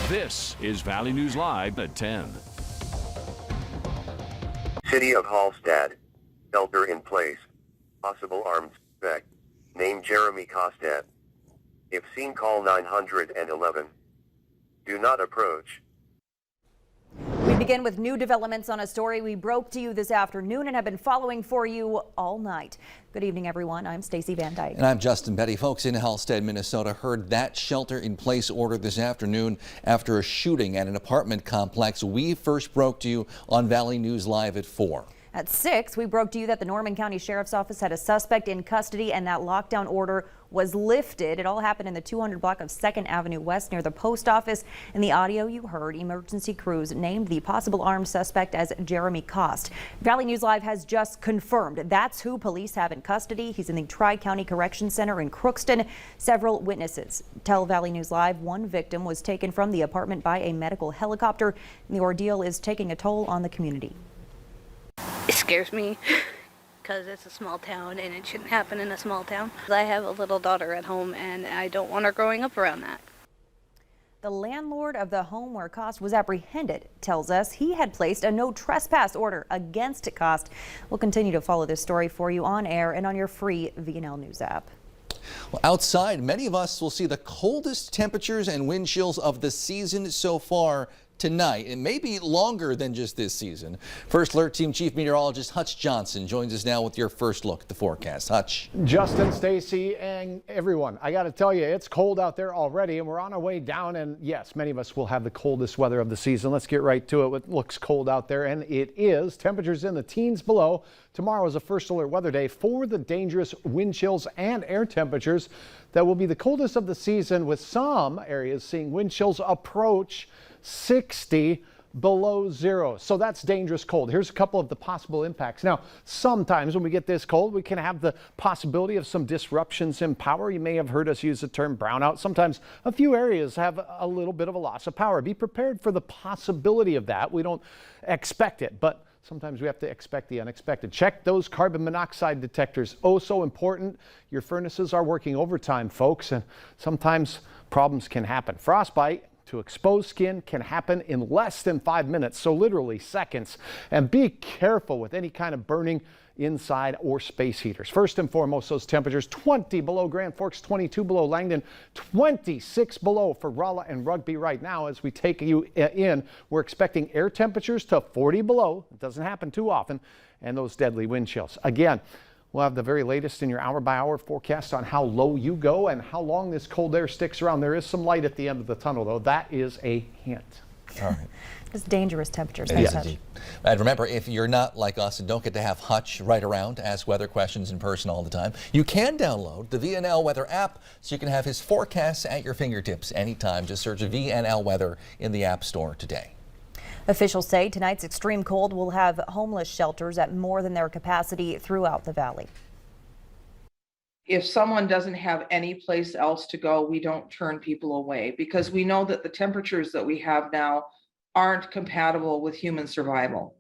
This is Valley News Live at 10. City of Hallstatt. Shelter in place. Possible armed suspect. Name Jeremy Kostet. If seen, call 911. Do not approach. We begin with new developments on a story we broke to you this afternoon and have been following for you all night. Good evening, everyone. I'm Stacey Van Dyke. And I'm Justin Betty. Folks in Hallstead, Minnesota heard that shelter-in-place order this afternoon after a shooting at an apartment complex. We first broke to you on Valley News Live at 4. At 6, we broke to you that the Norman County Sheriff's Office had a suspect in custody and that lockdown order was lifted. It all happened in the 200 block of 2nd Avenue West near the post office. In the audio you heard, emergency crews named the possible armed suspect as Jeremy Kost. Valley News Live has just confirmed that's who police have in custody. He's in the Tri-County Correction Center in Crookston. Several witnesses tell Valley News Live one victim was taken from the apartment by a medical helicopter, and the ordeal is taking a toll on the community. It scares me because it's a small town and it shouldn't happen in a small town. I have a little daughter at home and I don't want her growing up around that. The landlord of the home where Kost was apprehended tells us he had placed a no trespass order against Kost. We'll continue to follow this story for you on air and on your free VNL News app. Well, outside, many of us will see the coldest temperatures and wind chills of the season so far tonight. It may be longer than just this season. First Alert Team Chief Meteorologist Hutch Johnson joins us now with your first look at the forecast. Hutch. Justin, Stacy, and everyone, I got to tell you, it's cold out there already, and we're on our way down. And yes, many of us will have the coldest weather of the season. Let's get right to it. It looks cold out there, and it is. Temperatures in the teens below. Tomorrow is a first alert weather day for the dangerous wind chills and air temperatures that will be the coldest of the season, with some areas seeing wind chills approach 60 below zero. So that's dangerous cold. Here's a couple of the possible impacts. Now, sometimes when we get this cold, we can have the possibility of some disruptions in power. You may have heard us use the term brownout. Sometimes a few areas have a little bit of a loss of power. Be prepared for the possibility of that. We don't expect it, but sometimes we have to expect the unexpected. Check those carbon monoxide detectors. Oh, so important. Your furnaces are working overtime, folks, and sometimes problems can happen. Frostbite to exposed skin can happen in less than 5 minutes, so literally seconds. And be careful with any kind of burning inside or space heaters. First and foremost, those temperatures: 20 below Grand Forks, 22 below Langdon, 26 below for Rolla and Rugby right now. As we take you in, we're expecting air temperatures to 40 below. It doesn't happen too often, and those deadly wind chills. Again, we'll have the very latest in your hour-by-hour forecast on how low you go and how long this cold air sticks around. There is some light at the end of the tunnel, though. That is a hint. All right. It's dangerous temperatures. Yes, and remember, if you're not like us and don't get to have Hutch right around to ask weather questions in person all the time, you can download the VNL Weather app so you can have his forecasts at your fingertips anytime. Just search VNL Weather in the App Store today. Officials say tonight's extreme cold will have homeless shelters at more than their capacity throughout the valley. If someone doesn't have any place else to go, we don't turn people away, because we know that the temperatures that we have now aren't compatible with human survival.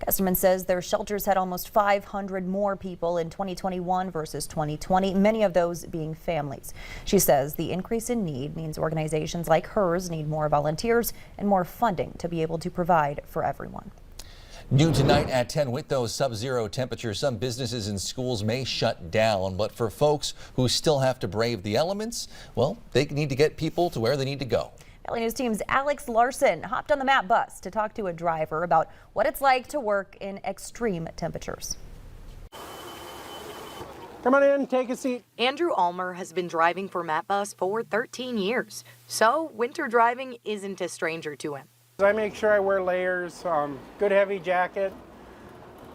Gusterman says their shelters had almost 500 more people in 2021 versus 2020, many of those being families. She says the increase in need means organizations like hers need more volunteers and more funding to be able to provide for everyone. New tonight at 10, with those sub-zero temperatures, some businesses and schools may shut down. But for folks who still have to brave the elements, well, they need to get people to where they need to go. Valley News Team's Alex Larson hopped on the MAP bus to talk to a driver about what it's like to work in extreme temperatures. Come on in, take a seat. Andrew Ulmer has been driving for MAP bus for 13 years, so winter driving isn't a stranger to him. I make sure I wear layers, good heavy jacket,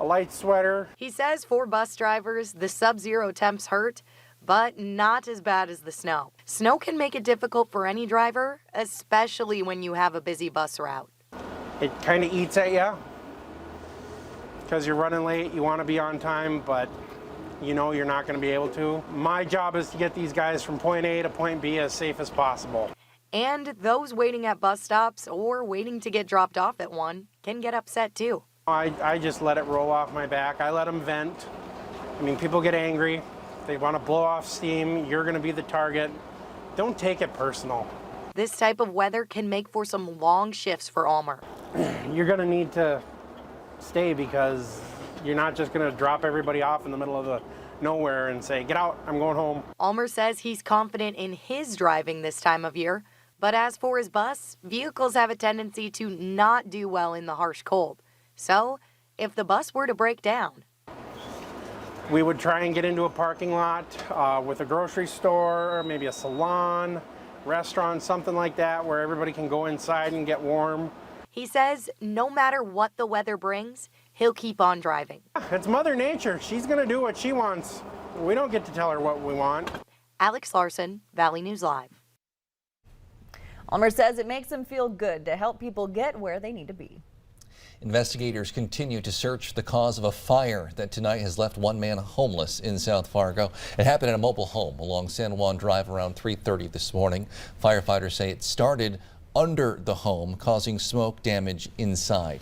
a light sweater. He says for bus drivers, the sub-zero temps hurt, but not as bad as the snow. Snow can make it difficult for any driver, especially when you have a busy bus route. It kind of eats at you because you're running late, you want to be on time, but you know you're not going to be able to. My job is to get these guys from point A to point B as safe as possible. And those waiting at bus stops or waiting to get dropped off at one can get upset too. I just let it roll off my back. I let them vent. I mean, people get angry. They want to blow off steam. You're going to be the target. Don't take it personal. this type of weather can make for some long shifts for Ulmer. You're going to need to stay because you're not just going to drop everybody off in the middle of the nowhere and say, get out, I'm going home. Ulmer says he's confident in his driving this time of year, but as for his bus, vehicles have a tendency to not do well in the harsh cold. So if the bus were to break down, we would try and get into a parking lot with a grocery store, maybe a salon, restaurant, something like that, where everybody can go inside and get warm. He says no matter what the weather brings, he'll keep on driving. It's Mother Nature. She's going to do what she wants. We don't get to tell her what we want. Alex Larson, Valley News Live. Ulmer says it makes him feel good to help people get where they need to be. Investigators continue to search the cause of a fire that tonight has left one man homeless in South Fargo. It happened at a mobile home along San Juan Drive around 3:30 this morning. Firefighters say it started under the home, causing smoke damage inside.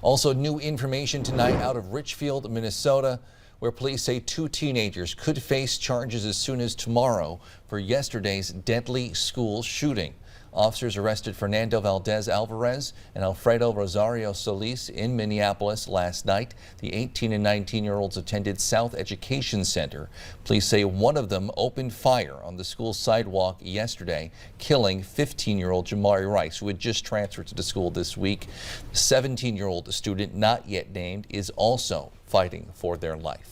Also, new information tonight out of Richfield, Minnesota, where police say 2 teenagers could face charges as soon as tomorrow for yesterday's deadly school shooting. Officers arrested Fernando Valdez Alvarez and Alfredo Rosario Solis in Minneapolis last night. The 18 and 19-year-olds attended South Education Center. Police say one of them opened fire on the school sidewalk yesterday, killing 15-year-old Jamari Rice, who had just transferred to the school this week. The 17-year-old student, not yet named, is also fighting for their life.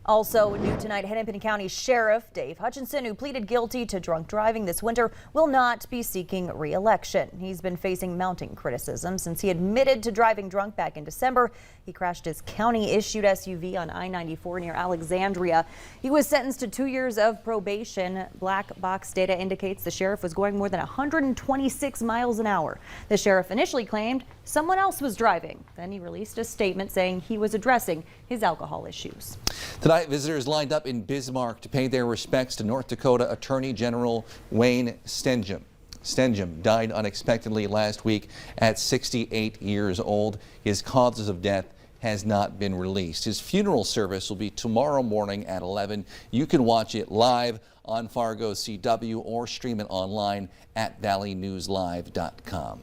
Also new tonight, Hennepin County Sheriff Dave Hutchinson, who pleaded guilty to drunk driving this winter, will not be seeking re-election. He's been facing mounting criticism since he admitted to driving drunk back in December. He crashed his county-issued SUV on I-94 near Alexandria. He was sentenced to 2 years of probation. Black box data indicates the sheriff was going more than 126 miles an hour. The sheriff initially claimed someone else was driving. Then he released a statement saying he was addressing his alcohol issues. Tonight, visitors lined up in Bismarck to pay their respects to North Dakota Attorney General Wayne Stenjum. Stenjum died unexpectedly last week at 68 years old. His causes of death has not been released. His funeral service will be tomorrow morning at 11. You can watch it live on Fargo CW or stream it online at valleynewslive.com.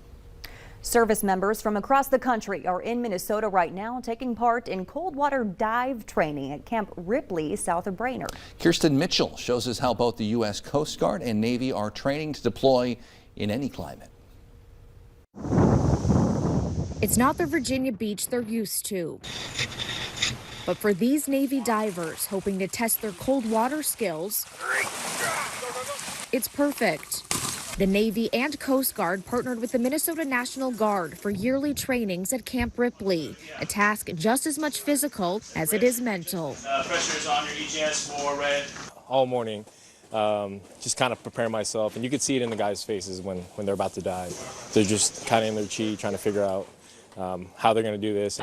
Service members from across the country are in Minnesota right now taking part in cold water dive training at Camp Ripley south of Brainerd. Kirsten Mitchell shows us how both the U.S. Coast Guard and Navy are training to deploy in any climate. It's not the Virginia beach they're used to. But for these Navy divers hoping to test their cold water skills, it's perfect. The Navy and Coast Guard partnered with the Minnesota National Guard for yearly trainings at Camp Ripley, a task just as much physical as it is mental. Pressure is on your EGS for red. All morning, just kind of prepare myself, and you could see it in the guys' faces when they're about to dive. They're just kind of in their chi, trying to figure out how they're going to do this.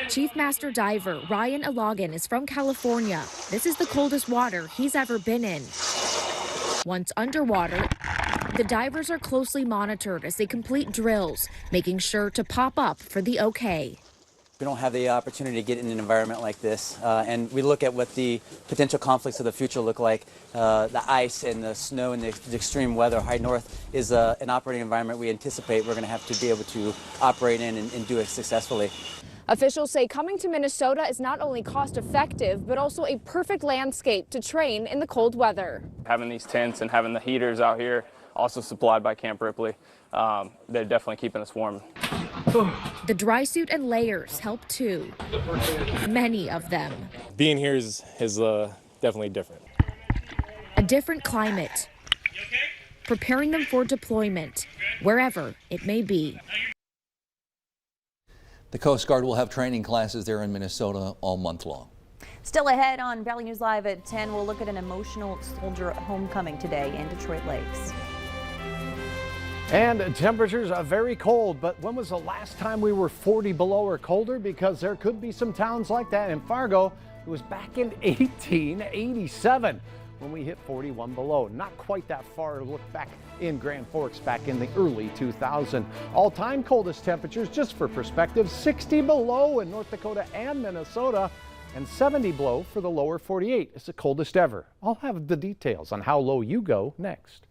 Chief Master Diver Ryan Elogan is from California. This is the coldest water he's ever been in. Once underwater, the divers are closely monitored as they complete drills, making sure to pop up for the okay. We don't have the opportunity to get in an environment like this, and we look at what the potential conflicts of the future look like. The ice and the snow and the extreme weather. High North is an operating environment we anticipate we're going to have to be able to operate in and do it successfully. Officials say coming to Minnesota is not only cost effective, but also a perfect landscape to train in the cold weather. Having these tents and having the heaters out here, also supplied by Camp Ripley, they're definitely keeping us warm. The dry suit and layers help too. Many of them. Being here is definitely different. A different climate. Preparing them for deployment, wherever it may be. The Coast Guard will have training classes there in Minnesota all month long. Still ahead on Valley News Live at 10, we'll look at an emotional soldier homecoming today in Detroit Lakes. And temperatures are very cold, but when was the last time we were 40 below or colder? Because there could be some towns like that. In Fargo, it was back in 1887 when we hit 41 below. Not quite that far to look back in Grand Forks back in the early 2000s. All-time coldest temperatures, just for perspective, 60 below in North Dakota and Minnesota, and 70 below for the lower 48. It's the coldest ever. I'll have the details on how low you go next.